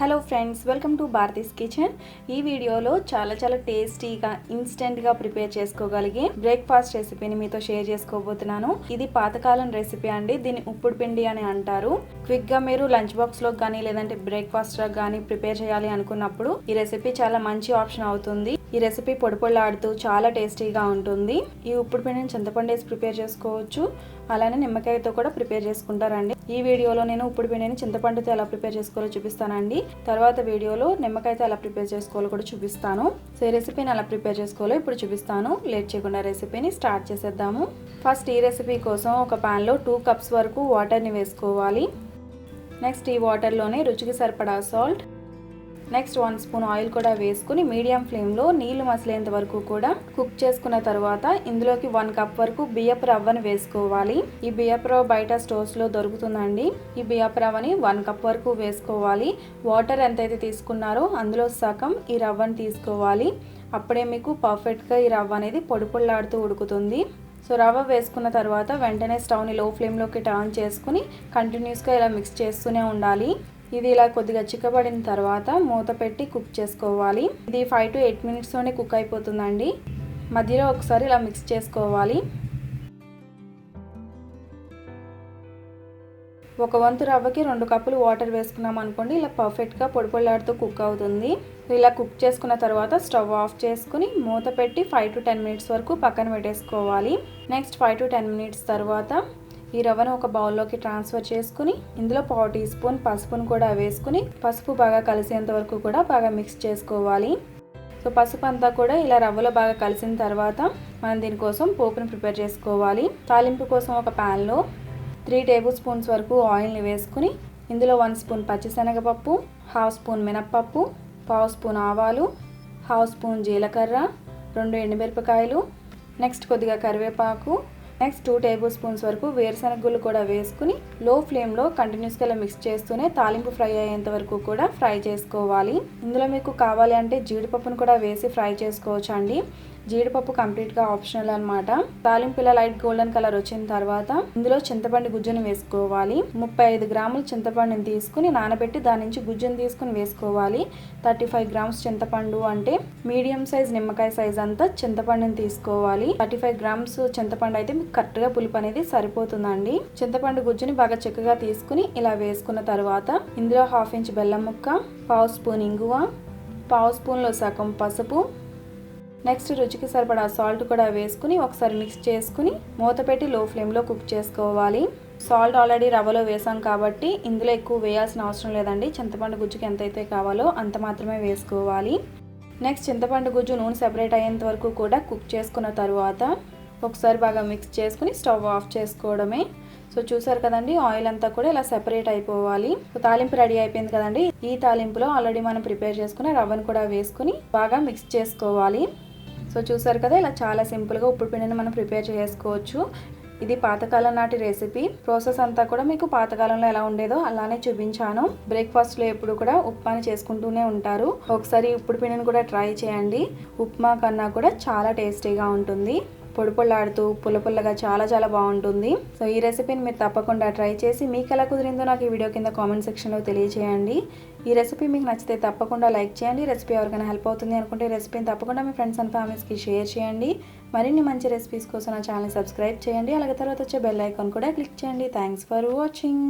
Hello friends, welcome to Bharati's kitchen. ఈ వీడియోలో చాలా టేస్టీగా ఇన్స్టెంట్గా ప్రిపేర్ చేసుకోగలిగే బ్రేక్ఫాస్ట్ రెసిపీని మీతో షేర్ చేసుకోబోతున్నాను. ఇది పాతకాలం రెసిపీ అండి. దీన్ని ఉప్పుడు పిండి అని అంటారు. క్విక్గా మీరు లంచ్ బాక్స్లో కానీ లేదంటే బ్రేక్ఫాస్ట్లో కానీ ప్రిపేర్ చేయాలి అనుకున్నప్పుడు ఈ రెసిపీ చాలా మంచి ఆప్షన్ అవుతుంది. ఈ రెసిపీ పొడిపొళ్ళాడుతూ చాలా టేస్టీగా ఉంటుంది. ఈ ఉప్పుడు పిండిని చింతపండు వేసి ప్రిపేర్ చేసుకోవచ్చు, అలానే నిమ్మకాయతో కూడా ప్రిపేర్ చేసుకుంటారండి. ఈ వీడియోలో నేను ఉప్పుడు పిండిని చింతపండుతో ఎలా ప్రిపేర్ చేసుకోవాలో చూపిస్తానండి. తర్వాత వీడియోలో నిమ్మకాయతో ఎలా ప్రిపేర్ చేసుకోవాలో కూడా చూపిస్తాను. సో ఈ రెసిపీని ఎలా ప్రిపేర్ చేసుకోవాలో ఇప్పుడు చూపిస్తాను. లేట్ చేయకుండా రెసిపీని స్టార్ట్ చేసేద్దాము. ఫస్ట్ ఈ రెసిపీ కోసం ఒక ప్యాన్లో 2 కప్స్ వరకు వాటర్ని వేసుకోవాలి. నెక్స్ట్ ఈ వాటర్లోనే రుచికి సరిపడా సాల్ట్, నెక్స్ట్ 1 స్పూన్ ఆయిల్ కూడా వేసుకుని మీడియం ఫ్లేమ్లో నీళ్లు మసిలేంత వరకు కూడా కుక్ చేసుకున్న తర్వాత ఇందులోకి 1 కప్ వరకు బియ్యపు రవ్వని వేసుకోవాలి. ఈ బియ్యపు రవ్వ బయట స్టోర్స్లో దొరుకుతుందండి. ఈ బియ్యపు రవ్వని 1 కప్ వరకు వేసుకోవాలి. వాటర్ ఎంతైతే తీసుకున్నారో అందులో సగం ఈ రవ్వని తీసుకోవాలి. అప్పుడే మీకు పర్ఫెక్ట్గా ఈ రవ్వ అనేది పొడిపొళ్ళాడుతూ ఉడుకుతుంది. సో రవ్వ వేసుకున్న తర్వాత వెంటనే స్టవ్ని లో ఫ్లేమ్లోకి టర్న్ చేసుకుని కంటిన్యూస్గా ఇలా మిక్స్ చేస్తూనే ఉండాలి. ఇది ఇలా కొద్దిగా చిక్కబడిన తర్వాత మూత పెట్టి కుక్ చేసుకోవాలి. ఇది 5 to 8 మినిట్స్లోనే కుక్ అయిపోతుందండి. మధ్యలో ఒకసారి ఇలా మిక్స్ చేసుకోవాలి. ఒక వంతు రవ్వకి 2 కప్పులు వాటర్ వేసుకున్నాం అనుకోండి, ఇలా పర్ఫెక్ట్గా పొడిపొళ్ళాడుతూ కుక్ అవుతుంది. ఇలా కుక్ చేసుకున్న తర్వాత స్టవ్ ఆఫ్ చేసుకుని మూత పెట్టి 5 to 10 మినిట్స్ వరకు పక్కన పెట్టేసుకోవాలి. నెక్స్ట్ 5 to 10 మినిట్స్ తర్వాత ఈ రవ్వను ఒక బౌల్లోకి ట్రాన్స్ఫర్ చేసుకుని ఇందులో 1/4 టీ స్పూన్ పసుపును కూడా వేసుకుని పసుపు బాగా కలిసేంత వరకు కూడా బాగా మిక్స్ చేసుకోవాలి. సో పసుపు అంతా కూడా ఇలా రవ్వలో బాగా కలిసిన తర్వాత మనం దీనికోసం పోపుని ప్రిపేర్ చేసుకోవాలి. తాలింపు కోసం ఒక ప్యాన్లో 3 టేబుల్ స్పూన్స్ వరకు ఆయిల్ని వేసుకుని ఇందులో 1 స్పూన్ పచ్చిశనగపప్పు, 1/2 స్పూన్ మినప్పప్పు, 1/2 స్పూన్ ఆవాలు, 1/2 స్పూన్ జీలకర్ర, 2 ఎండుమిరపకాయలు, నెక్స్ట్ కొద్దిగా కరివేపాకు, నెక్స్ట్ 2 టేబుల్ స్పూన్స్ వరకు వేరుశనగ గుళ్ళు కూడా వేసుకుని లో ఫ్లేమ్లో కంటిన్యూస్గా ఇలా మిక్స్ చేస్తూనే తాలింపు ఫ్రై అయ్యేంత వరకు కూడా ఫ్రై చేసుకోవాలి. ఇందులో మీకు కావాలి అంటే జీడిపప్పును కూడా వేసి ఫ్రై చేసుకోవచ్చు అండి. జీడిపప్పు కంప్లీట్గా ఆప్షనల్ అనమాట. తాలింపు ఇలా లైట్ గోల్డెన్ కలర్ వచ్చిన తర్వాత ఇందులో చింతపండు గుజ్జుని వేసుకోవాలి. 35 గ్రాముల చింతపండుని తీసుకుని నానబెట్టి దాని నుంచి గుజ్జుని తీసుకుని వేసుకోవాలి. 35 గ్రామ్స్ చింతపండు అంటే మీడియం సైజ్ నిమ్మకాయ సైజ్ అంతా చింతపండుని తీసుకోవాలి. 35 గ్రామ్స్ చింతపండు అయితే మీకు కరెక్ట్గా పులుపు అనేది సరిపోతుందండి. చింతపండు గుజ్జుని బాగా చిక్కగా తీసుకుని ఇలా వేసుకున్న తర్వాత ఇందులో 1/2 ఇంచ్ బెల్లం ముక్క, 1/2 స్పూన్ ఇంగువ, 1/2 స్పూన్లో సగం పసుపు, నెక్స్ట్ రుచికి సరిపడా సాల్ట్ కూడా వేసుకుని ఒకసారి మిక్స్ చేసుకుని మూత పెట్టి లో ఫ్లేమ్లో కుక్ చేసుకోవాలి. సాల్ట్ ఆల్రెడీ రవ్వలో వేసాం కాబట్టి ఇందులో ఎక్కువ వేయాల్సిన అవసరం లేదండి. చింతపండు గుజ్జుకి ఎంతైతే కావాలో అంత మాత్రమే వేసుకోవాలి. నెక్స్ట్ చింతపండు గుజ్జు నూనె సెపరేట్ అయ్యేంత వరకు కూడా కుక్ చేసుకున్న తర్వాత ఒకసారి బాగా మిక్స్ చేసుకుని స్టవ్ ఆఫ్ చేసుకోవడమే. సో చూసారు కదండి, ఆయిల్ అంతా కూడా ఇలా సెపరేట్ అయిపోవాలి. తాలింపు రెడీ అయిపోయింది కదండి. ఈ తాలింపులో ఆల్రెడీ మనం ప్రిపేర్ చేసుకున్న రవ్వను కూడా వేసుకుని బాగా మిక్స్ చేసుకోవాలి. సో చూసారు కదా, ఇలా చాలా సింపుల్గా ఉప్పుడు పిండిని మనం ప్రిపేర్ చేసుకోవచ్చు. ఇది పాతకాలం నాటి రెసిపీ. ప్రాసెస్ అంతా కూడా మీకు పాతకాలంలో ఎలా ఉండేదో అలానే చూపించాను. బ్రేక్ఫాస్ట్లో ఎప్పుడు కూడా ఉప్మాని చేసుకుంటూనే ఉంటారు. ఒకసారి ఉప్పుడు పిండిని కూడా ట్రై చేయండి. ఉప్మా కన్నా కూడా చాలా టేస్టీగా ఉంటుంది. పొడిపొళ్ళాడుతూ పుల్లగా చాలా బాగుంటుంది. సో ఈ రెసిపీని మీరు తప్పకుండా ట్రై చేసి మీకు ఎలా కుదిరిందో నాకు ఈ వీడియో కింద కామెంట్ సెక్షన్లో తెలియజేయండి. ఈ రెసిపీ మీకు నచ్చితే తప్పకుండా లైక్ చేయండి. రెసిపీ ఎవరికైనా హెల్ప్ అవుతుంది అనుకుంటే రెసిపీని తప్పకుండా మీ ఫ్రెండ్స్ అండ్ ఫ్యామిలీస్కి షేర్ చేయండి. మరిన్ని మంచి రెసిపీస్ కోసం నా ఛానల్ సబ్స్క్రైబ్ చేయండి. అలాగే తర్వాత వచ్చే బెల్ ఐకాన్ కూడా క్లిక్ చేయండి. Thanks for watching.